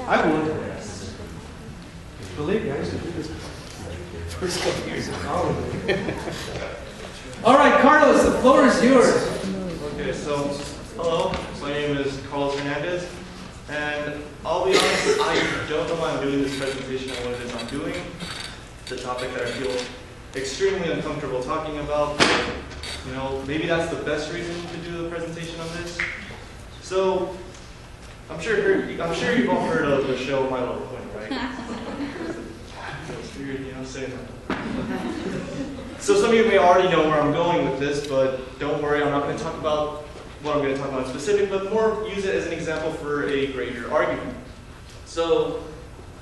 I would. Believe me, I used to do this first couple years of college. All right, Carlos, the floor is yours. Okay, so hello, my name is Carlos Hernandez, and I'll be honest, I don't know why I'm doing this presentation on what it is I'm doing. It's a topic that I feel extremely uncomfortable talking about. You know, maybe that's the best reason to do the presentation on this. So, I'm sure you've all heard of the show My Little Pony, right? Feels weird, you know, saying that. So some of you may already know where I'm going with this, but don't worry, I'm not going to talk about what I'm going to talk about in specific, but more use it as an example for a greater argument. So,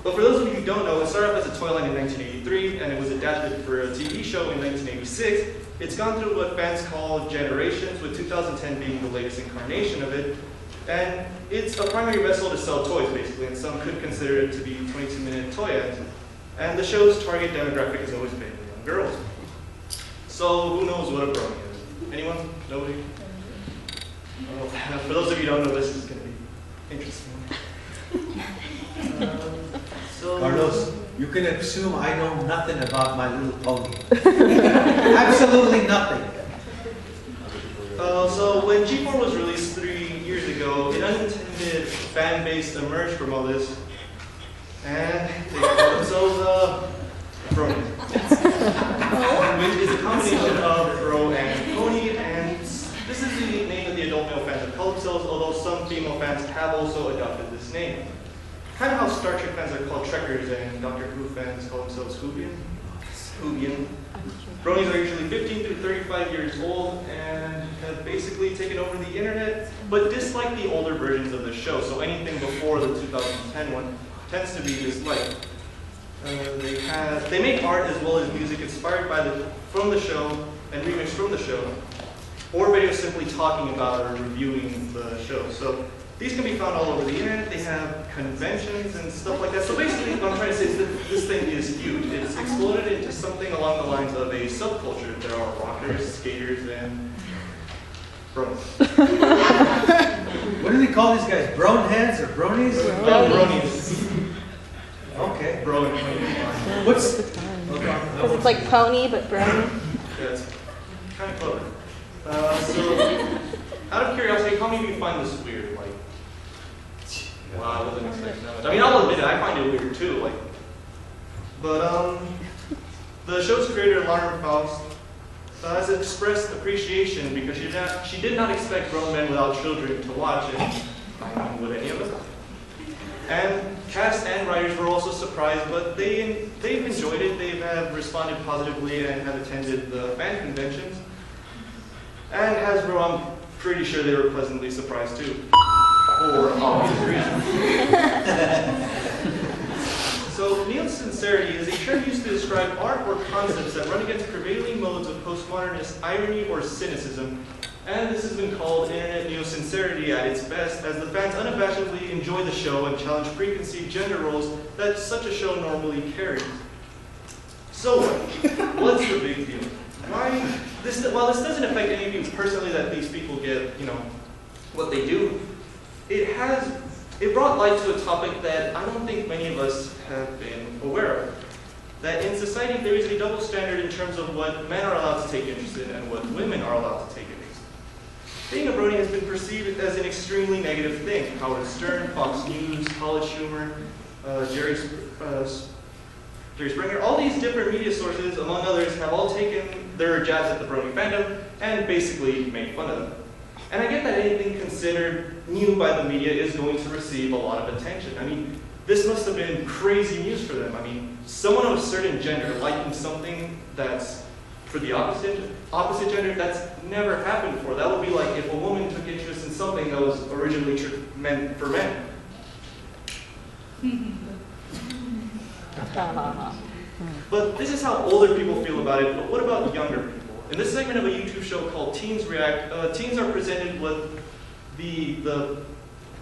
but for those of you who don't know, it started off as a toy line in 1983, and it was adapted for a TV show in 1986. It's gone through what fans call generations, with 2010 being the latest incarnation of it. And it's a primary vessel to sell toys, basically, and some could consider it to be 22-minute toy ads. And the show's target demographic has always been young girls. So who knows what a brony is? Anyone? Nobody? Oh, for those of you who don't know, this is going to be interesting. Carlos, you can assume I know nothing about My Little Pony. Absolutely nothing. So when G4 was released 3 years ago, an unintended fan base emerged from all this, and they called themselves Bronies, which is a combination of bro and pony, and this is the name that the adult male fans have called themselves, although some female fans have also adopted this name. Kind of how Star Trek fans are called Trekkers and Doctor Who fans call themselves Whovian. Bronies are usually 15 through 35 years old and have basically taken over the internet, but dislike the older versions of the show, so anything before the 2010 one tends to be disliked. They make art as well as music inspired from the show and remixed from the show, or videos simply talking about or reviewing the show. So these can be found all over the internet. They have conventions and stuff like that. So basically what I'm trying to say is that this thing is huge. It's exploded into something along the lines of a subculture. There are rockers, skaters, and bronies. What do they call these guys? Brownheads or bronies? Bronies. Okay. Bronies. What's... Because it's like pony, but brony. Yeah, it's kind of clever. So, out of curiosity, how many of you find this weird? Like, wow, I wasn't expecting that much. I mean, I'll admit it, I find it weird too. Like, but the show's creator, Lauren Faust, has expressed appreciation because she did not expect grown men without children to watch it. I mean, would any of us? And cast and writers were also surprised, but they've enjoyed it. They have responded positively and have attended the fan conventions. And Hasbro, I'm pretty sure they were pleasantly surprised too, for obvious reasons. So, neo-sincerity is a term used to describe art or concepts that run against prevailing modes of postmodernist irony or cynicism. And this has been called internet neo-sincerity at its best, as the fans unabashedly enjoy the show and challenge preconceived gender roles that such a show normally carries. So, what's the big deal? While this doesn't affect any of you personally, that these people get, you know, what they do, it brought light to a topic that I don't think many of us have been aware of. That in society there is a double standard in terms of what men are allowed to take interest in and what women are allowed to take interest in. Being a brony has been perceived as an extremely negative thing. Howard Stern, Fox News, College Humor, Jerry Springer, all these different media sources, among others, have all taken their jabs at the brony fandom and basically made fun of them. And I get that anything considered new by the media is going to receive a lot of attention. I mean, this must have been crazy news for them. I mean, someone of a certain gender liking something that's for the opposite gender, that's never happened before. That would be like if a woman took interest in something that was originally meant for men. But this is how older people feel about it, but what about younger people? In this segment of a YouTube show called Teens React, teens are presented with the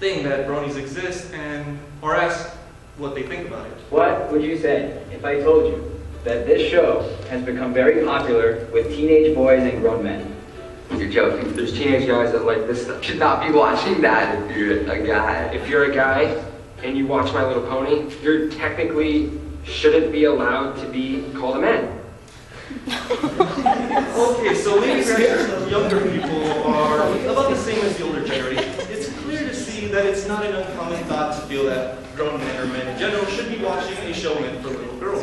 thing that bronies exist and are asked what they think about it. What would you say if I told you that this show has become very popular with teenage boys and grown men? You're joking. There's teenage guys that like this stuff. Should not be watching that if you're a guy. If you're a guy, and you watch My Little Pony, you're technically shouldn't be allowed to be called a man. Okay, so maybe perhaps younger people are about the same as the older generation. It's clear to see that it's not an uncommon thought to feel that grown men or men in general should be watching a show meant for little girls.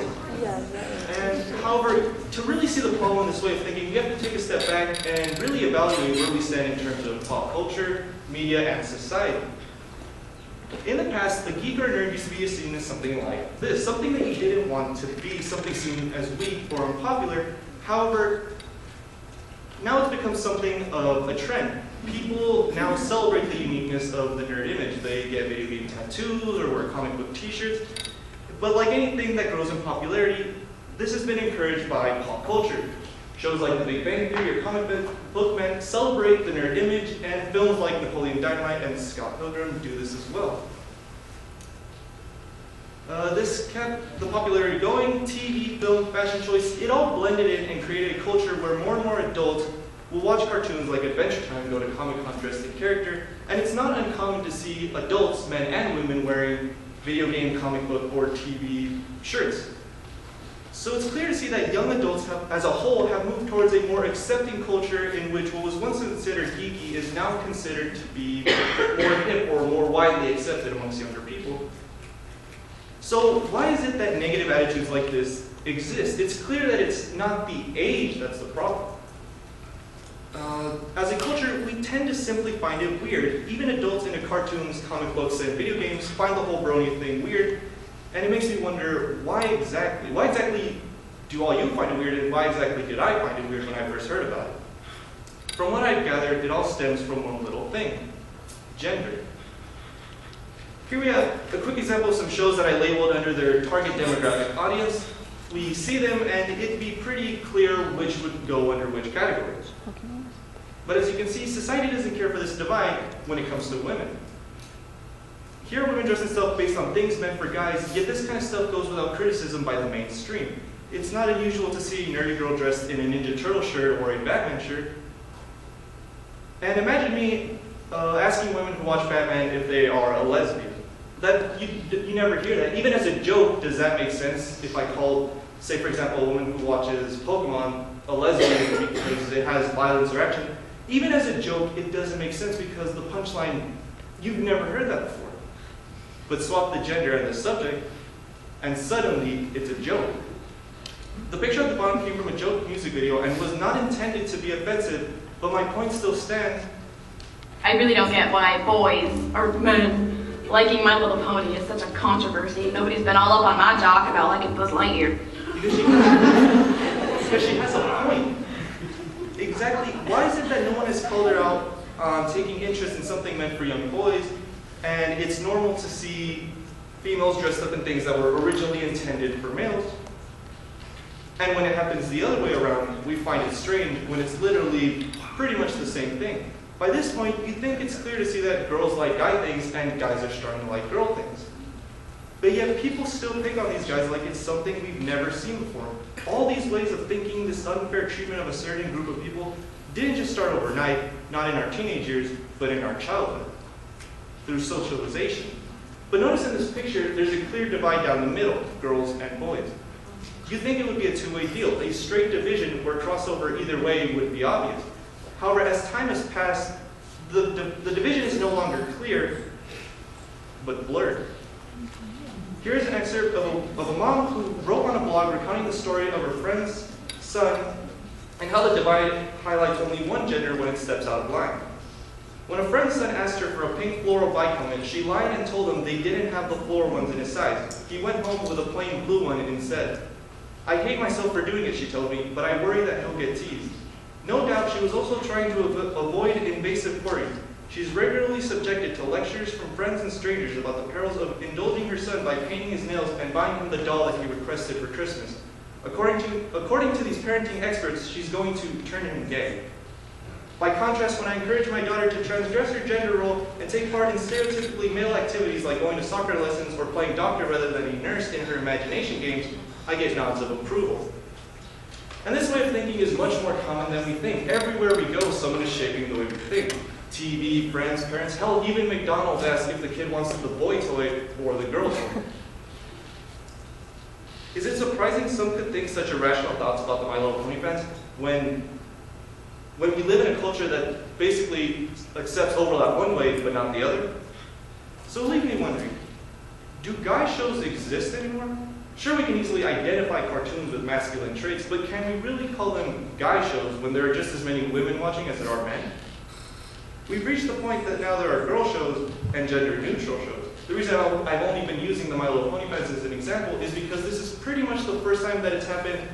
And however, to really see the problem in this way of thinking, we have to take a step back and really evaluate where we stand in terms of pop culture, media, and society. In the past, the geek or nerd used to be seen as something like this, something that you didn't want to be, something seen as weak or unpopular. However, now it's become something of a trend. People now celebrate the uniqueness of the nerd image. They get video game tattoos or wear comic book t-shirts. But like anything that grows in popularity, this has been encouraged by pop culture. Shows like The Big Bang Theory or comic book men celebrate the nerd image, and films like Napoleon Dynamite and Scott Pilgrim do this as well. This kept the popularity going. TV, film, fashion choice, it all blended in and created a culture where more and more adults will watch cartoons like Adventure Time and go to Comic-Con dressed in character, and it's not uncommon to see adults, men and women, wearing video game, comic book, or TV shirts. So it's clear to see that young adults as a whole have moved towards a more accepting culture in which what was once considered geeky is now considered to be more hip or more widely accepted amongst younger people. So why is it that negative attitudes like this exist? It's clear that it's not the age that's the problem. As a culture, we tend to simply find it weird. Even adults into cartoons, comic books, and video games find the whole brony thing weird. And it makes me wonder, why exactly do all you find it weird, and why exactly did I find it weird when I first heard about it? From what I've gathered, it all stems from one little thing: gender. Here we have a quick example of some shows that I labeled under their target demographic audience. We see them, and it'd be pretty clear which would go under which category. But as you can see, society doesn't care for this divide when it comes to women. Here, women dress in stuff based on things meant for guys, yet this kind of stuff goes without criticism by the mainstream. It's not unusual to see a nerdy girl dressed in a Ninja Turtle shirt or a Batman shirt. And imagine me asking women who watch Batman if they are a lesbian. You never hear that. Even as a joke, does that make sense if I called, say for example, a woman who watches Pokemon a lesbian because it has violence or action? Even as a joke, it doesn't make sense because the punchline, you've never heard that before. But swap the gender and the subject, and suddenly it's a joke. The picture at the bottom came from a joke music video and was not intended to be offensive, but my point still stands. I really don't get why boys or men liking My Little Pony is such a controversy. Nobody's been all up on my jock about liking Buzz Lightyear. Because she has a point. Exactly. Why is it that no one has called her out on taking interest in something meant for young boys, and it's normal to see females dressed up in things that were originally intended for males? And when it happens the other way around, we find it strange when it's literally pretty much the same thing. By this point, you think it's clear to see that girls like guy things and guys are starting to like girl things. But yet people still pick on these guys like it's something we've never seen before. All these ways of thinking, this unfair treatment of a certain group of people, didn't just start overnight, not in our teenage years, but in our childhood, through socialization. But notice in this picture, there's a clear divide down the middle, girls and boys. You'd think it would be a two-way deal, a straight division where crossover either way would be obvious. However, as time has passed, the division is no longer clear, but blurred. Here's an excerpt of a mom who wrote on a blog recounting the story of her friend's son and how the divide highlights only one gender when it steps out of line. When a friend's son asked her for a pink floral bike helmet, she lied and told him they didn't have the floral ones in his size. He went home with a plain blue one instead. I hate myself for doing it, she told me, but I worry that he'll get teased. No doubt she was also trying to avoid invasive worry. She's regularly subjected to lectures from friends and strangers about the perils of indulging her son by painting his nails and buying him the doll that he requested for Christmas. According to these parenting experts, she's going to turn him gay. By contrast, when I encourage my daughter to transgress her gender role and take part in stereotypically male activities like going to soccer lessons or playing doctor rather than a nurse in her imagination games, I get nods of approval. And this way of thinking is much more common than we think. Everywhere we go, someone is shaping the way we think. TV, friends, parents, hell, even McDonald's asks if the kid wants the boy toy or the girl toy. Is it surprising some could think such irrational thoughts about the My Little Pony fans when we live in a culture that basically accepts overlap one way but not the other? So leave me wondering, do guy shows exist anymore? Sure, we can easily identify cartoons with masculine traits, but can we really call them guy shows when there are just as many women watching as there are men? We've reached the point that now there are girl shows and gender-neutral shows. The reason I've only been using the My Little Pony fans as an example is because this is pretty much the first time that it's happened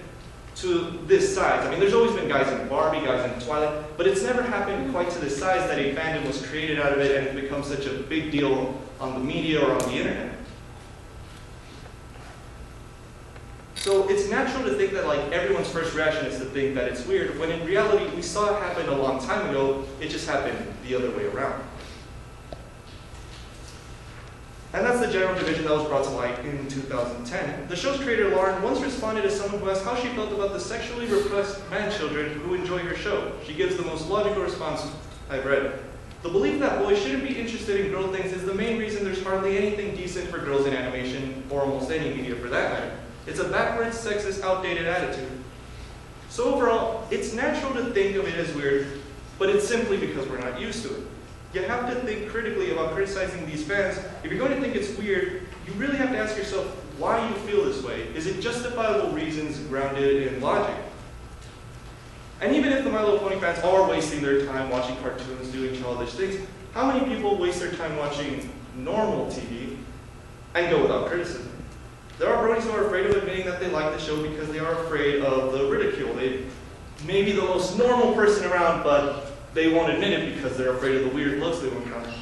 to this size. I mean, there's always been guys in Barbie, guys in Twilight, but it's never happened quite to this size that a fandom was created out of it and it's become such a big deal on the media or on the internet. So it's natural to think that like everyone's first reaction is to think that it's weird, when in reality we saw it happen a long time ago, it just happened the other way around. And that's the general division that was brought to light in 2010. The show's creator, Lauren, once responded to someone who asked how she felt about the sexually repressed man-children who enjoy her show. She gives the most logical response I've read. The belief that boys shouldn't be interested in girl things is the main reason there's hardly anything decent for girls in animation, or almost any media for that matter. It's a backwards, sexist, outdated attitude. So overall, it's natural to think of it as weird, but it's simply because we're not used to it. You have to think critically about criticizing these fans. If you're going to think it's weird, you really have to ask yourself why you feel this way. Is it justifiable reasons grounded in logic? And even if the My Little Pony fans are wasting their time watching cartoons, doing childish things, how many people waste their time watching normal TV and go without criticism? There are Bronies who are afraid of admitting that they like the show because they are afraid of the ridicule. They may be the most normal person around, but they won't admit it because they're afraid of the weird looks they will encounter.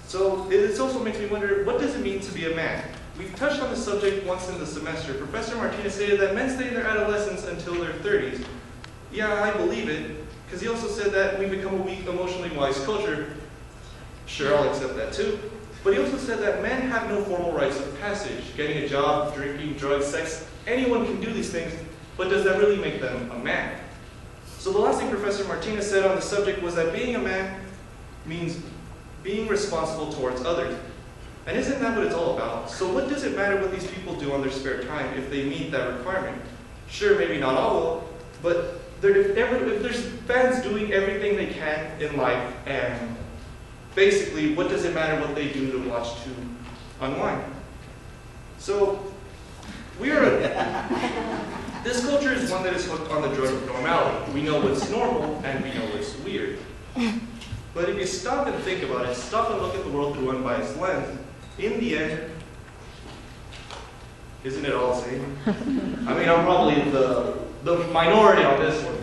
So it also makes me wonder, what does it mean to be a man? We've touched on this subject once in the semester. Professor Martinez stated that men stay in their adolescence until their 30s. Yeah, I believe it, because he also said that we become a weak, emotionally wise culture. Sure, I'll accept that too. But he also said that men have no formal rites of passage. Getting a job, drinking, drugs, sex, anyone can do these things, but does that really make them a man? So the last thing Professor Martinez said on the subject was that being a man means being responsible towards others. And isn't that what it's all about? So what does it matter what these people do on their spare time if they meet that requirement? Sure, maybe not all will, but if there's fans doing everything they can in life, and basically, what does it matter what they do to watch to unwind? So, this culture is one that is hooked on the drug of normality. We know what's normal, and we know what's weird. But if you stop and think about it, stop and look at the world through unbiased lens, in the end, isn't it all the same? I mean, I'm probably the minority on this one,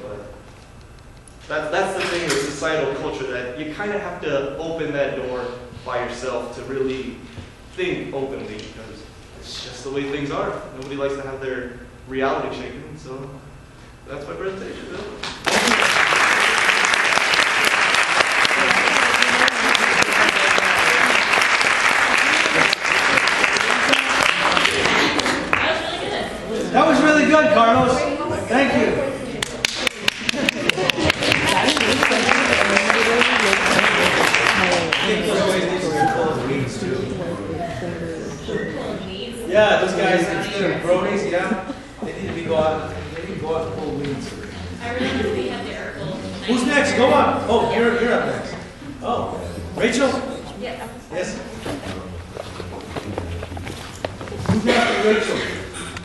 but that's the thing with societal culture, that you kind of have to open that door by yourself to really think openly, because it's just the way things are. Nobody likes to have their reality shaken, so that's my presentation. That was really good, Carlos. Thank you. Yeah, those guys, instead of Bronies, yeah, they need to go out and pull weeds. I realized we had the article. Who's next? Go on. Oh, you're up next. Oh, Rachel? Yeah. Yes. Who's after Rachel?